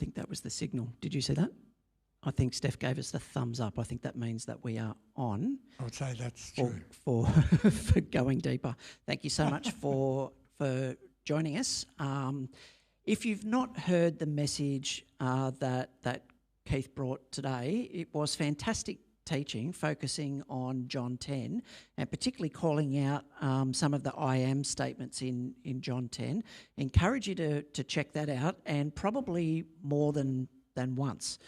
think that was the signal. Did you see that? I think Steph gave us the thumbs up. I think that means that we are on. I would say that's true. For going deeper. Thank you so much for joining us. If you've not heard the message that Keith brought today, it was fantastic teaching, focusing on John 10 and particularly calling out some of the I am statements in John 10. Encourage you to check that out, and probably more than once.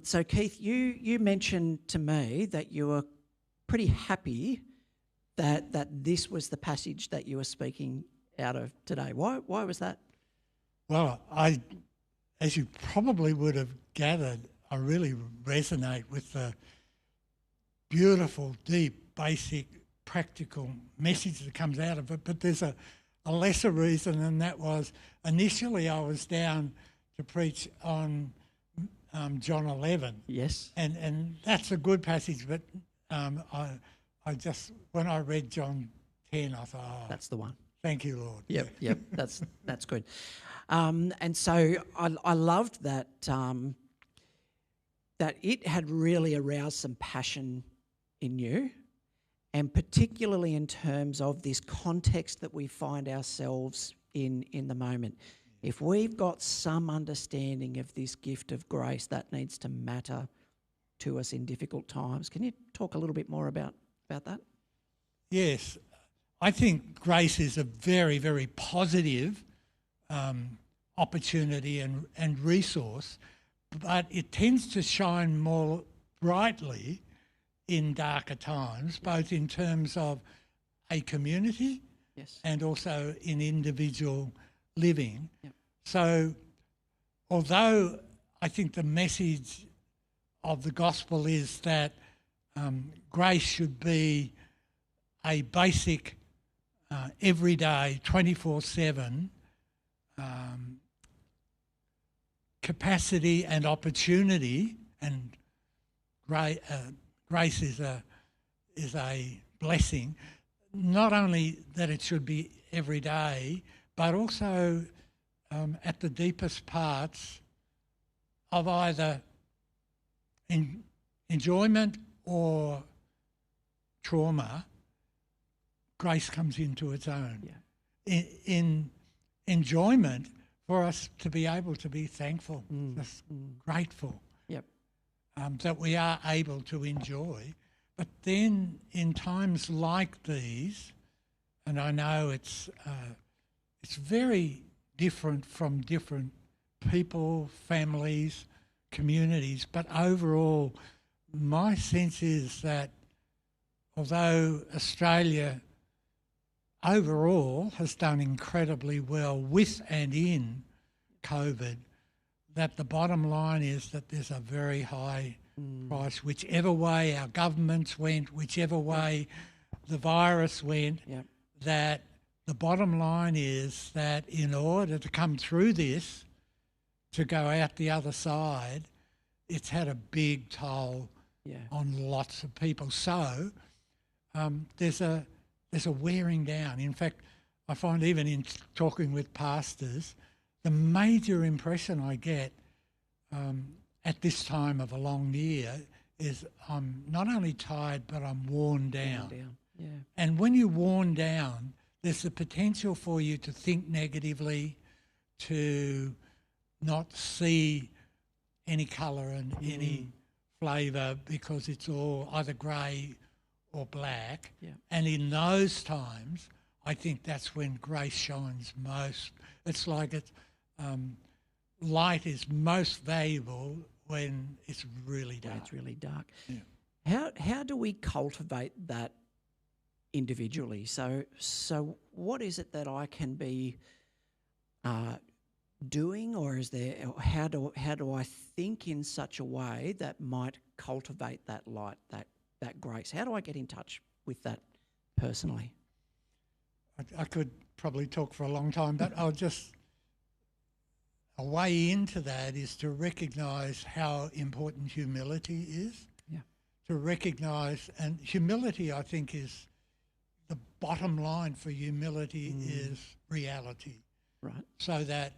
So Keith, you mentioned to me that you were pretty happy that this was the passage that you were speaking out of today. Why was that? Well, as you probably would have gathered, I really resonate with the beautiful, deep, basic, practical message that comes out of it. But there's a lesser reason, and that was initially I was down to preach on John 11. Yes. And that's a good passage, but I just, when I read John 10, I thought, oh, that's the one. Thank you, Lord. Yep, that's good. And so I loved that that it had really aroused some passion in you, and particularly in terms of this context that we find ourselves in the moment. If we've got some understanding of this gift of grace, that needs to matter to us in difficult times. Can you talk a little bit more about that? Yes. I think grace is a very, very positive opportunity and resource, but it tends to shine more brightly in darker times, both in terms of a community and also in individual living. Yep. So although I think the message of the gospel is that grace should be a basic, everyday, 24/7 capacity and opportunity, and grace is a blessing. Not only that it should be every day, but also at the deepest parts of either enjoyment or trauma, grace comes into its own. Yeah. In enjoyment, for us to be able to be thankful, just grateful that we are able to enjoy. But then in times like these, and I know it's very different from different people, families, communities, but overall my sense is that although Australia overall has done incredibly well with and in COVID, that the bottom line is that there's a very high price, whichever way our governments went, whichever way the virus went, that the bottom line is that in order to come through this, to go out the other side, it's had a big toll on lots of people. So there's a wearing down. In fact, I find even in talking with pastors, the major impression I get at this time of a long year is I'm not only tired, but I'm worn down. Yeah. And when you're worn down, there's the potential for you to think negatively, to not see any colour and any flavour because it's all either grey or black. Yeah. And in those times, I think that's when grace shines most. It's like light is most valuable when it's really dark. When it's really dark. Yeah. How do we cultivate that individually? So what is it that I can be doing, or is there? How do I think in such a way that might cultivate that light, that grace? How do I get in touch with that personally? I could probably talk for a long time, but a way into that is to recognise how important humility is. Yeah. To recognise, and humility, I think, is the bottom line for humility is reality. Right. So that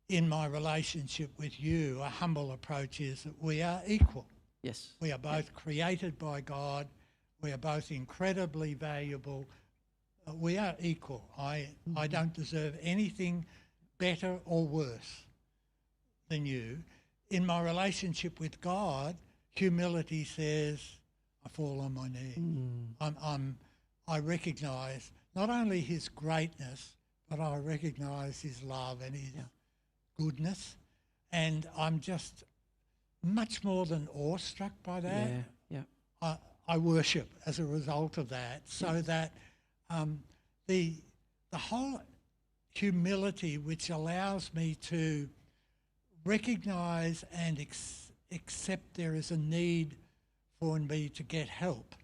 in my relationship with you, a humble approach is that we are equal. Yes. We are both created by God. We are both incredibly valuable. We are equal. I don't deserve anything better or worse than you. In my relationship with God, humility says, I fall on my knees. I recognise not only his greatness, but I recognise his love and his goodness. And I'm just much more than awestruck by that. I worship as a result of that, so that the whole humility which allows me to recognise and accept there is a need for me to get help.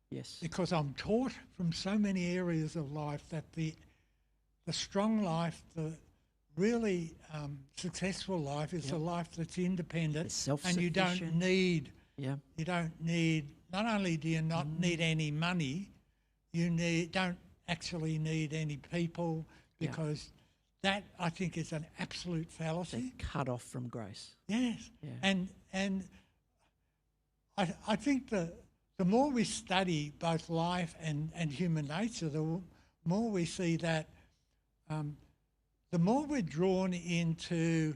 Yes. Because I'm taught from so many areas of life that the strong life, the really successful life is a life that's independent, and you don't need. Yeah. You don't need. Not only do you not need any money, you don't actually need any people, because that, I think, is an absolute fallacy. They're cut off from grace. Yes. Yeah. And I think the more we study both life and human nature, the more we see that the more we're drawn into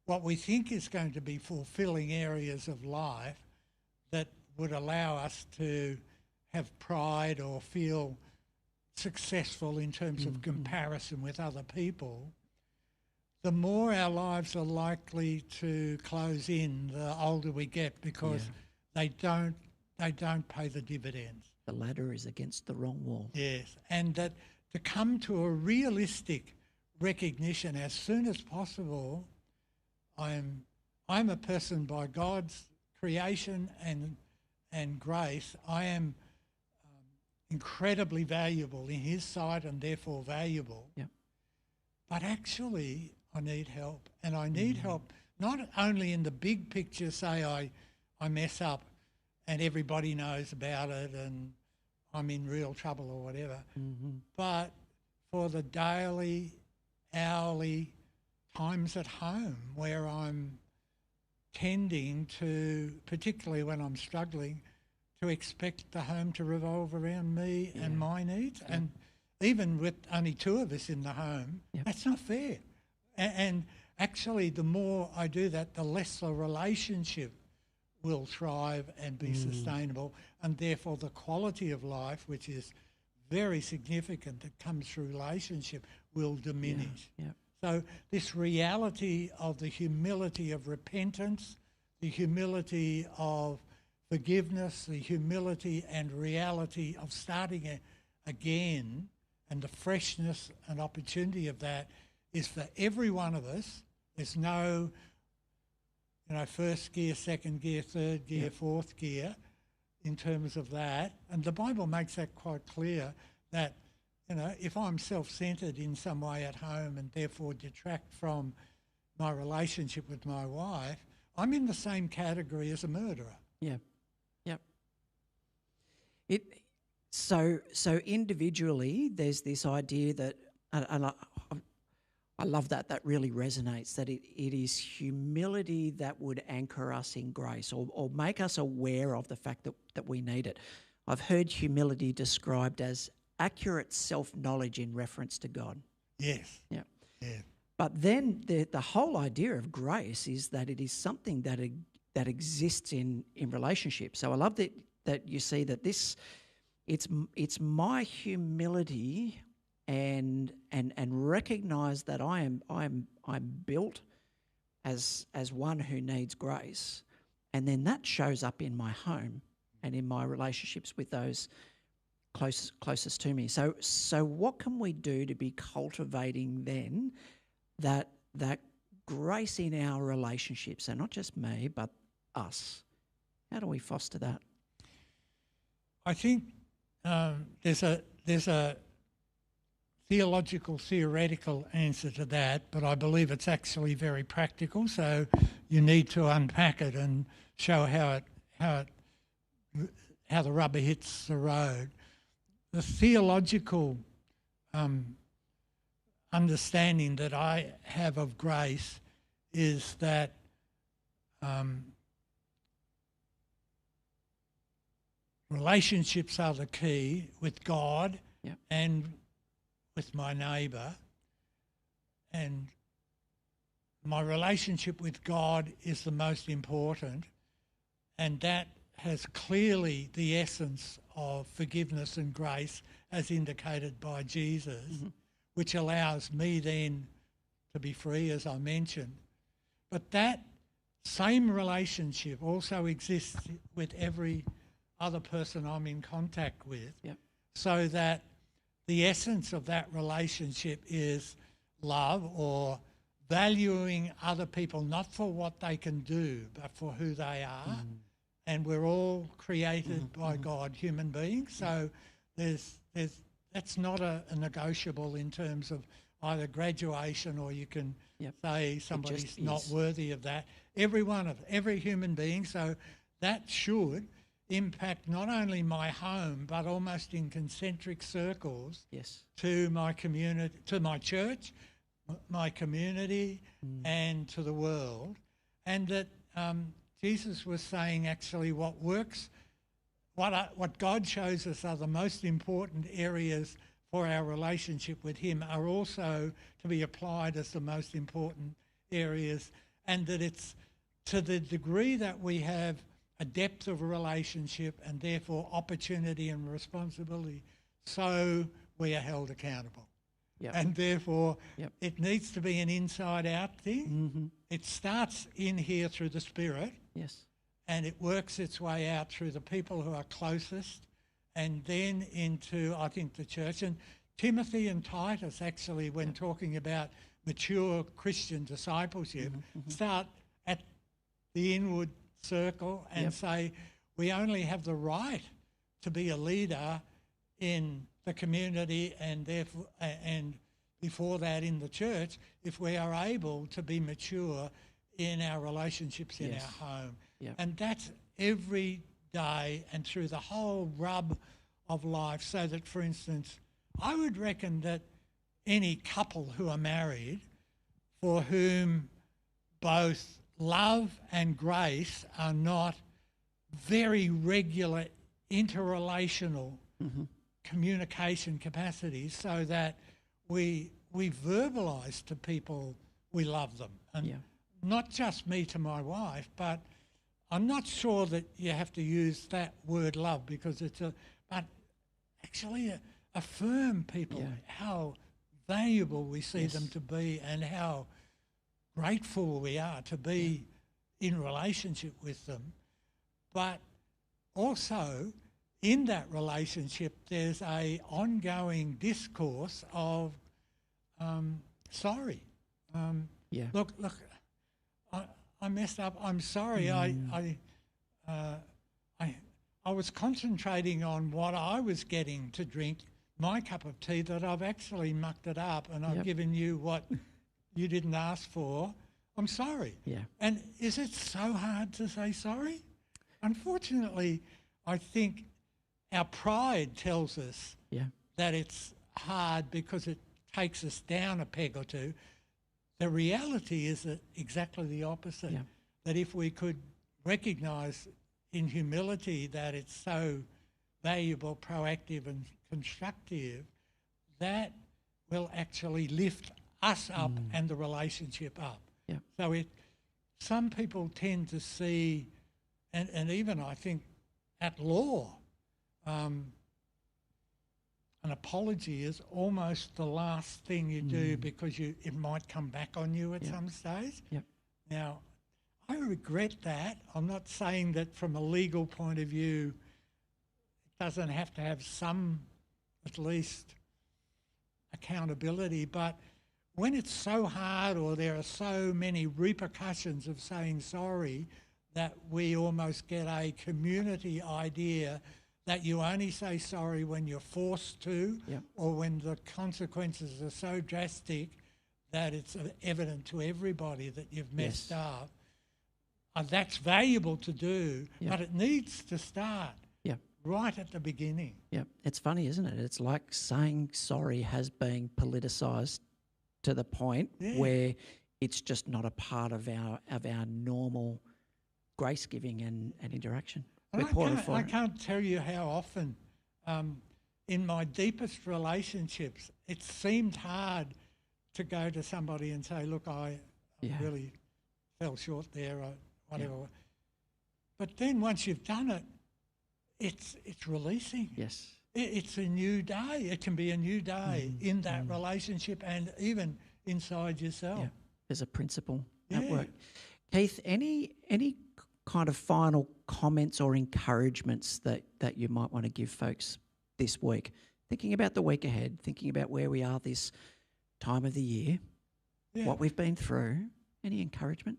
what we think is going to be fulfilling areas of life that would allow us to have pride or feel successful in terms of comparison with other people, the more our lives are likely to close in the older we get, because they don't pay the dividends. The ladder is against the wrong wall. Yes, and that to come to a realistic recognition as soon as possible, I'm a person by God's creation and grace. I am incredibly valuable in his sight and therefore valuable. Yeah. But actually I need help, and I need help not only in the big picture, say I mess up and everybody knows about it and I'm in real trouble or whatever, but for the daily, hourly times at home where I'm tending to, particularly when I'm struggling, to expect the home to revolve around me and my needs. And even with only two of us in the home, that's not fair. And actually, the more I do that, the less the relationship will thrive and be sustainable, and therefore the quality of life, which is very significant that comes through relationship, will diminish. So this reality of the humility of repentance, the humility of forgiveness, the humility and reality of starting again, and the freshness and opportunity of that is for every one of us. There's no, first gear, second gear, third gear, fourth gear in terms of that. And the Bible makes that quite clear, that, if I'm self-centred in some way at home and therefore detract from my relationship with my wife, I'm in the same category as a murderer. So individually, there's this idea that, and I love that really resonates, that it is humility that would anchor us in grace, or make us aware of the fact that we need it. I've heard humility described as accurate self-knowledge in reference to God. Yes. Yeah. Yeah. But then the whole idea of grace is that it is something that exists in relationships. So I love that you see that this, it's my humility and recognise that I'm built as one who needs grace, and then that shows up in my home and in my relationships with those closest to me. So what can we do to be cultivating then that grace in our relationships? So not just me, but us. How do we foster that? I think there's a theoretical answer to that, but I believe it's actually very practical. So you need to unpack it and show how the rubber hits the road. The theological understanding that I have of grace is that relationships are the key with God Yep. and with my neighbour. And my relationship with God is the most important, and that has clearly the essence of forgiveness and grace as indicated by Jesus, which allows me then to be free, as I mentioned. But that same relationship also exists with every other person I'm in contact with, Yep. so that the essence of that relationship is love, or valuing other people not for what they can do but for who they are. And we're all created by God, human beings, so that's not a negotiable in terms of either graduation, or you can Yep. say somebody's not is. worthy of that. Every human being, so that should impact not only my home but almost in concentric circles Yes. to my community, to my church, my community, and to the world. And that Jesus was saying actually what works, what God shows us are the most important areas for our relationship with him are also to be applied as the most important areas, and that it's to the degree that we have a depth of a relationship and therefore opportunity and responsibility, so we are held accountable. Yep. And therefore Yep. it needs to be an inside-out thing. It starts in here through the Spirit, Yes. and it works its way out through the people who are closest, and then into, I think, the church. And Timothy and Titus actually, when talking about mature Christian discipleship, start at the inward circle and say we only have the right to be a leader in the community and therefore and before that in the church if we are able to be mature in our relationships in our home. Yep. And that's every day and through the whole rub of life, so that, for instance, I would reckon that any couple who are married for whom both love and grace are not very regular interrelational communication capacities, so that we verbalise to people we love them. And not just me to my wife, but I'm not sure that you have to use that word love, because but actually affirm people how valuable we see them to be and how grateful we are to be in relationship with them. But also in that relationship there's a ongoing discourse of sorry. Look, I messed up. I'm sorry. I was concentrating on what I was getting to drink, my cup of tea, that I've actually mucked it up, and I've given you what you didn't ask for. I'm sorry. Yeah. And is it so hard to say sorry? Unfortunately, I think our pride tells us that it's hard because it takes us down a peg or two. The reality is that exactly the opposite, that if we could recognise in humility that it's so valuable, proactive and constructive, that will actually lift us up and the relationship up. So some people tend to see, and even I think at law, an apology is almost the last thing you do because it might come back on you at some stage. Now, I regret that. I'm not saying that from a legal point of view it doesn't have to have some, at least, accountability, but when it's so hard or there are so many repercussions of saying sorry that we almost get a community idea that you only say sorry when you're forced to or when the consequences are so drastic that it's evident to everybody that you've messed up. That's valuable to do, but it needs to start right at the beginning. It's funny, isn't it? It's like saying sorry has been politicised to the point Yeah. where it's just not a part of our normal grace giving and interaction. And We're poorer for I it. can't tell you how often in my deepest relationships it seemed hard to go to somebody and say, look, I Yeah. really fell short there or whatever. But then once you've done it, it's releasing. Yes. It's a new day. It can be a new day in that relationship and even inside yourself. Yeah. There's a principle at Yeah. work. Keith, any kind of final comments or encouragements that you might want to give folks this week? Thinking about the week ahead, thinking about where we are this time of the year, Yeah. what we've been through. Any encouragement?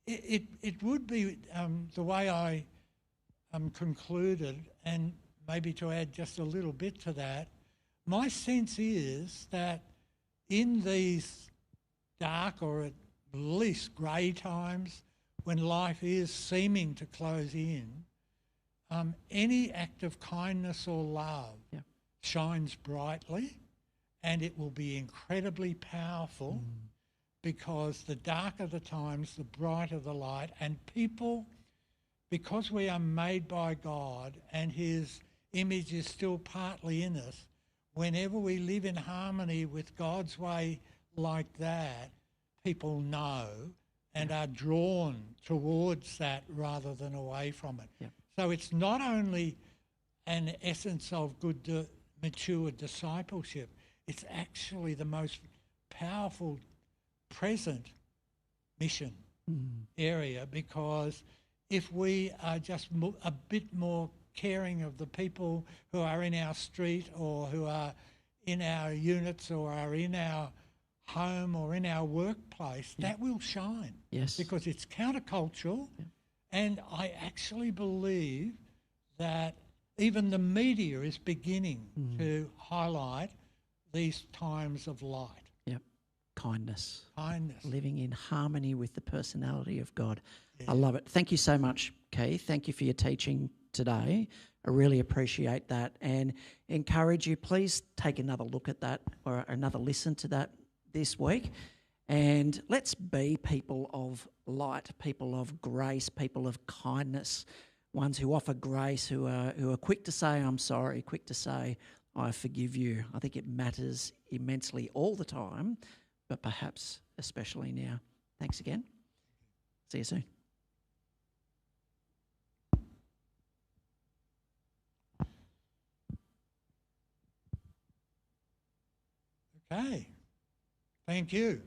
It would be the way I concluded, and maybe to add just a little bit to that, my sense is that in these dark or at least grey times when life is seeming to close in, any act of kindness or love shines brightly, and it will be incredibly powerful because the darker the times, the brighter the light. And people, because we are made by God and his image is still partly in us, whenever we live in harmony with God's way like that, people know and are drawn towards that rather than away from it. Yeah. So it's not only an essence of good, mature discipleship, it's actually the most powerful present mission area, because if we are just a bit more caring of the people who are in our street or who are in our units or are in our home or in our workplace, that will shine. Yes. Because it's countercultural, and I actually believe that even the media is beginning to highlight these times of light. Yep. Kindness. Kindness. Living in harmony with the personality of God. I love it. Thank you so much, Keith. Thank you for your teaching today. I really appreciate that, and encourage you, please take another look at that or another listen to that this week. And let's be people of light, people of grace, people of kindness, ones who offer grace, who are quick to say, I'm sorry, quick to say, I forgive you. I think it matters immensely all the time, but perhaps especially now. Thanks again. See you soon. Okay. Thank you.